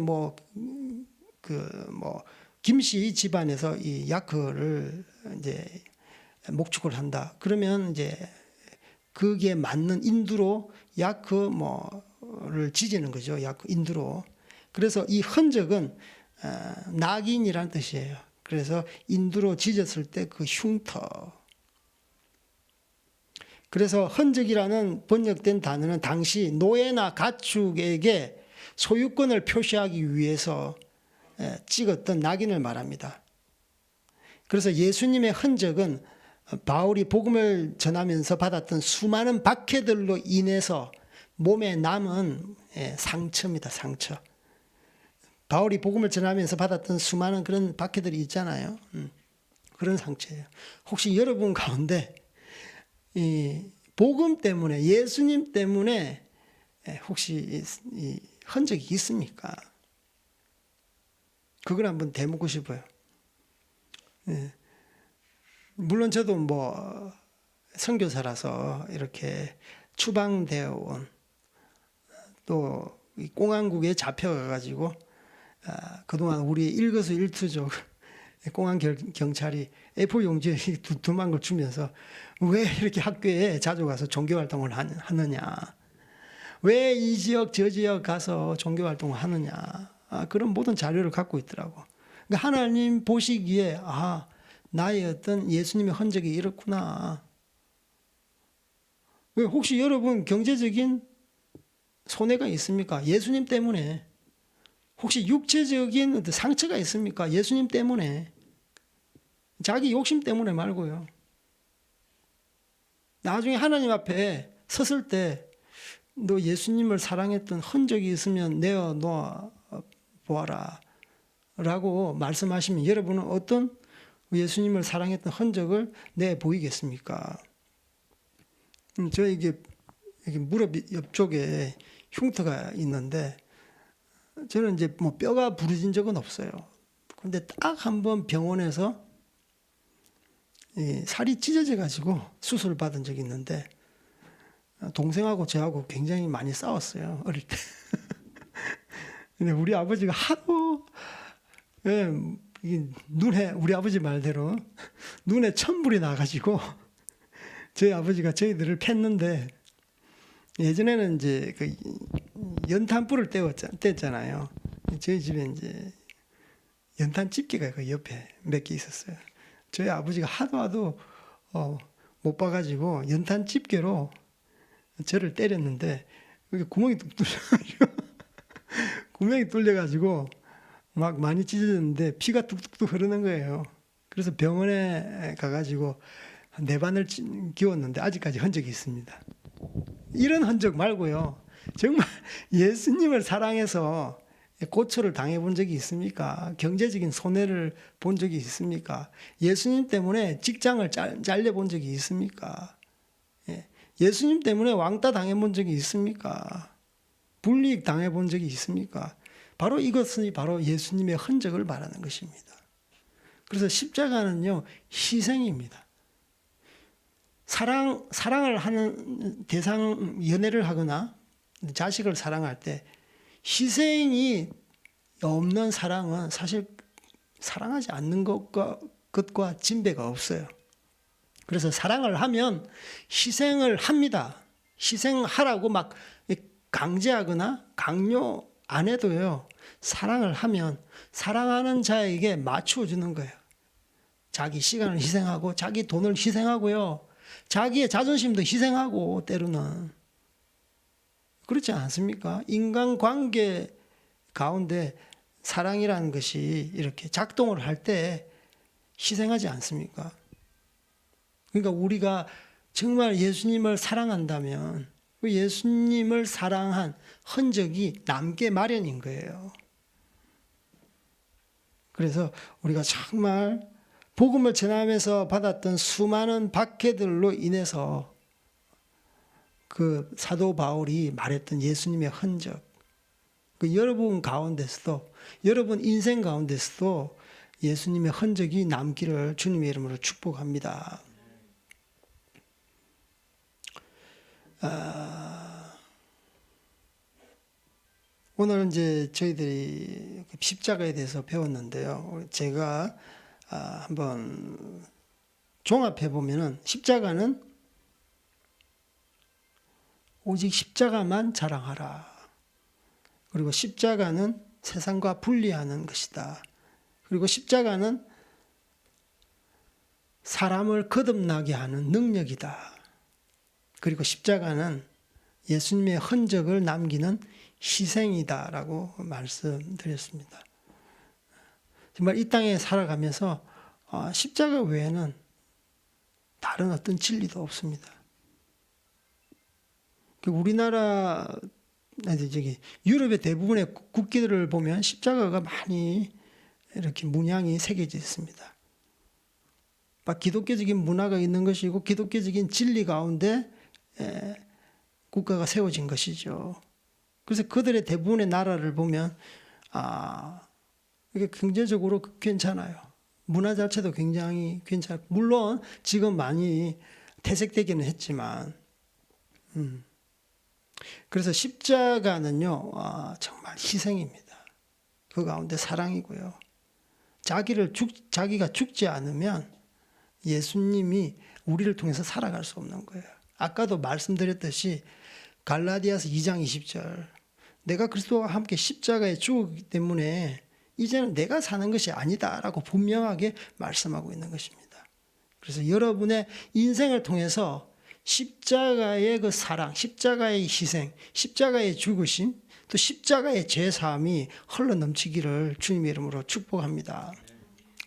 김씨 집안에서 이 야크를 이제 목축을 한다. 그러면 이제 거기에 맞는 인두로 야크를 지지는 거죠. 야크 인두로. 그래서 이 흔적은 낙인이라는 뜻이에요. 그래서 인두로 지졌을 때 그 흉터. 그래서 흔적이라는 번역된 단어는 당시 노예나 가축에게 소유권을 표시하기 위해서 찍었던 낙인을 말합니다. 그래서 예수님의 흔적은 바울이 복음을 전하면서 받았던 수많은 박해들로 인해서 몸에 남은 상처입니다. 상처. 바울이 복음을 전하면서 받았던 수많은 그런 박해들이 있잖아요. 그런 상처예요. 혹시 여러분 가운데 이 복음 때문에, 예수님 때문에 혹시 이 흔적이 있습니까? 그걸 한번 되묻고 싶어요. 물론 저도 선교사라서 이렇게 추방되어 온, 또 공안국에 잡혀가지고 그동안 우리 일거수일투족 공안 경찰이 A4 용지에 두툼한 걸 주면서 왜 이렇게 학교에 자주 가서 종교활동을 하느냐, 왜 이 지역 저 지역 가서 종교활동을 하느냐, 그런 모든 자료를 갖고 있더라고. 그러니까 하나님 보시기에 나의 어떤 예수님의 흔적이 이렇구나. 혹시 여러분 경제적인 손해가 있습니까? 예수님 때문에. 혹시 육체적인 어떤 상처가 있습니까? 예수님 때문에. 자기 욕심 때문에 말고요. 나중에 하나님 앞에 섰을 때 너 예수님을 사랑했던 흔적이 있으면 내어놓아 보아라 라고 말씀하시면 여러분은 어떤 예수님을 사랑했던 흔적을 내 보이겠습니까? 저 이게 무릎 옆쪽에 흉터가 있는데 저는 이제 뼈가 부러진 적은 없어요. 근데 딱 한 번 병원에서 살이 찢어져 가지고 수술을 받은 적이 있는데 동생하고 저하고 굉장히 많이 싸웠어요. 어릴 때. 근데 우리 아버지가 하도 눈에 우리 아버지 말대로 눈에 천불이 나가지고 저희 아버지가 저희들을 팼는데, 예전에는 이제 그 연탄불을 뗐잖아요. 저희 집에 이제 연탄 집게가 그 옆에 몇 개 있었어요. 저희 아버지가 하도 못 봐가지고 연탄 집게로 저를 때렸는데, 그게 구멍이 뚝 뚫려가지고 구멍이 뚫려가지고 막 많이 찢어졌는데 피가 뚝뚝뚝 흐르는 거예요. 그래서 병원에 가가지고 네 반을 기웠는데 아직까지 흔적이 있습니다. 이런 흔적 말고요, 정말 예수님을 사랑해서 고초를 당해본 적이 있습니까? 경제적인 손해를 본 적이 있습니까? 예수님 때문에 직장을 잘려본 적이 있습니까? 예수님 때문에 왕따 당해본 적이 있습니까? 불이익 당해본 적이 있습니까? 바로 이것이 바로 예수님의 흔적을 말하는 것입니다. 그래서 십자가는요, 희생입니다. 사랑을 하는 연애를 하거나 자식을 사랑할 때 희생이 없는 사랑은 사실 사랑하지 않는 것과 진배가 없어요. 그래서 사랑을 하면 희생을 합니다. 희생하라고 막 강제하거나 강요 안 해도요, 사랑을 하면 사랑하는 자에게 맞추어 주는 거예요. 자기 시간을 희생하고 자기 돈을 희생하고요, 자기의 자존심도 희생하고, 때로는 그렇지 않습니까? 인간관계 가운데 사랑이라는 것이 이렇게 작동을 할 때 희생하지 않습니까? 그러니까 우리가 정말 예수님을 사랑한다면 그 예수님을 사랑한 흔적이 남게 마련인 거예요. 그래서 우리가 정말 복음을 전하면서 받았던 수많은 박해들로 인해서 그 사도 바울이 말했던 예수님의 흔적, 그 여러분 가운데서도, 여러분 인생 가운데서도 예수님의 흔적이 남기를 주님의 이름으로 축복합니다. 오늘 이제 저희들이 십자가에 대해서 배웠는데요. 제가 한번 종합해 보면은, 십자가는 오직 십자가만 자랑하라. 그리고 십자가는 세상과 분리하는 것이다. 그리고 십자가는 사람을 거듭나게 하는 능력이다. 그리고 십자가는 예수님의 흔적을 남기는 희생이다라고 말씀드렸습니다. 정말 이 땅에 살아가면서 십자가 외에는 다른 어떤 진리도 없습니다. 우리나라, 유럽의 대부분의 국기들을 보면 십자가가 많이 이렇게 문양이 새겨져 있습니다. 기독교적인 문화가 있는 것이고 기독교적인 진리 가운데 국가가 세워진 것이죠. 그래서 그들의 대부분의 나라를 보면 이게 경제적으로 괜찮아요. 문화 자체도 굉장히 괜찮고, 물론 지금 많이 퇴색되기는 했지만, 그래서 십자가는요, 정말 희생입니다. 그 가운데 사랑이고요. 자기가 죽지 않으면 예수님이 우리를 통해서 살아갈 수 없는 거예요. 아까도 말씀드렸듯이 갈라디아서 2장 20절, 내가 그리스도와 함께 십자가에 죽었기 때문에 이제는 내가 사는 것이 아니다라고 분명하게 말씀하고 있는 것입니다. 그래서 여러분의 인생을 통해서 십자가의 그 사랑, 십자가의 희생, 십자가의 죽으심, 또 십자가의 죄사함이 흘러넘치기를 주님의 이름으로 축복합니다.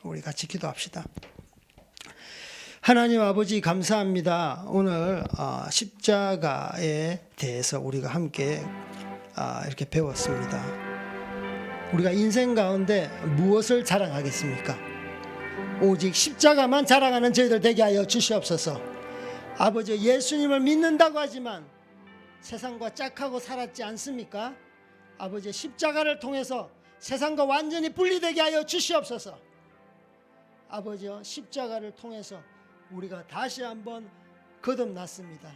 우리 같이 기도합시다. 하나님 아버지, 감사합니다. 오늘 십자가에 대해서 우리가 함께 이렇게 배웠습니다. 우리가 인생 가운데 무엇을 자랑하겠습니까? 오직 십자가만 자랑하는 저희들 되게 하여 주시옵소서. 아버지, 예수님을 믿는다고 하지만 세상과 짝하고 살았지 않습니까? 아버지, 십자가를 통해서 세상과 완전히 분리되게 하여 주시옵소서. 아버지, 십자가를 통해서 우리가 다시 한번 거듭났습니다.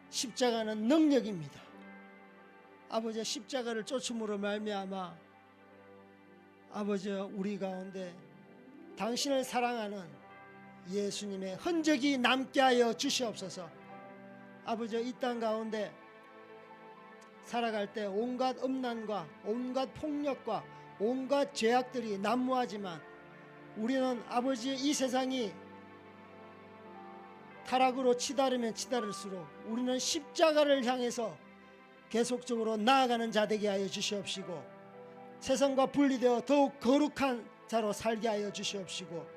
십자가는 능력입니다. 아버지, 십자가를 쫓음으로 말미암아 아버지, 우리 가운데 당신을 사랑하는 예수님의 흔적이 남게 하여 주시옵소서. 아버지, 이 땅 가운데 살아갈 때 온갖 음란과 온갖 폭력과 온갖 죄악들이 난무하지만 우리는 아버지, 이 세상이 타락으로 치달으면 치달을수록 우리는 십자가를 향해서 계속적으로 나아가는 자 되게 하여 주시옵시고, 세상과 분리되어 더욱 거룩한 자로 살게 하여 주시옵시고,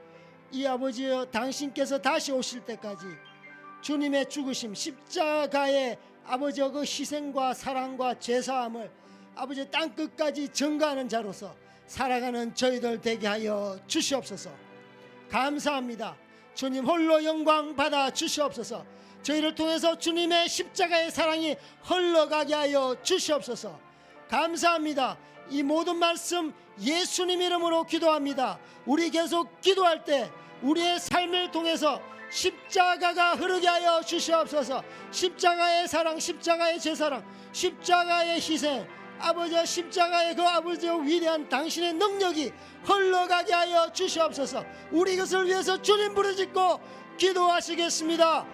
이 아버지여, 당신께서 다시 오실 때까지 주님의 죽으심, 십자가의 아버지여 그 희생과 사랑과 죄사함을 아버지 땅 끝까지 전가하는 자로서 살아가는 저희들 되게 하여 주시옵소서. 감사합니다. 주님 홀로 영광 받아 주시옵소서. 저희를 통해서 주님의 십자가의 사랑이 흘러가게 하여 주시옵소서. 감사합니다. 이 모든 말씀 예수님 이름으로 기도합니다. 우리 계속 기도할 때 우리의 삶을 통해서 십자가가 흐르게 하여 주시옵소서. 십자가의 사랑, 십자가의 제사랑, 십자가의 희생, 아버지, 십자가의 그 아버지의 위대한 당신의 능력이 흘러가게 하여 주시옵소서. 우리 이것을 위해서 주님 부르짖고 기도하시겠습니다.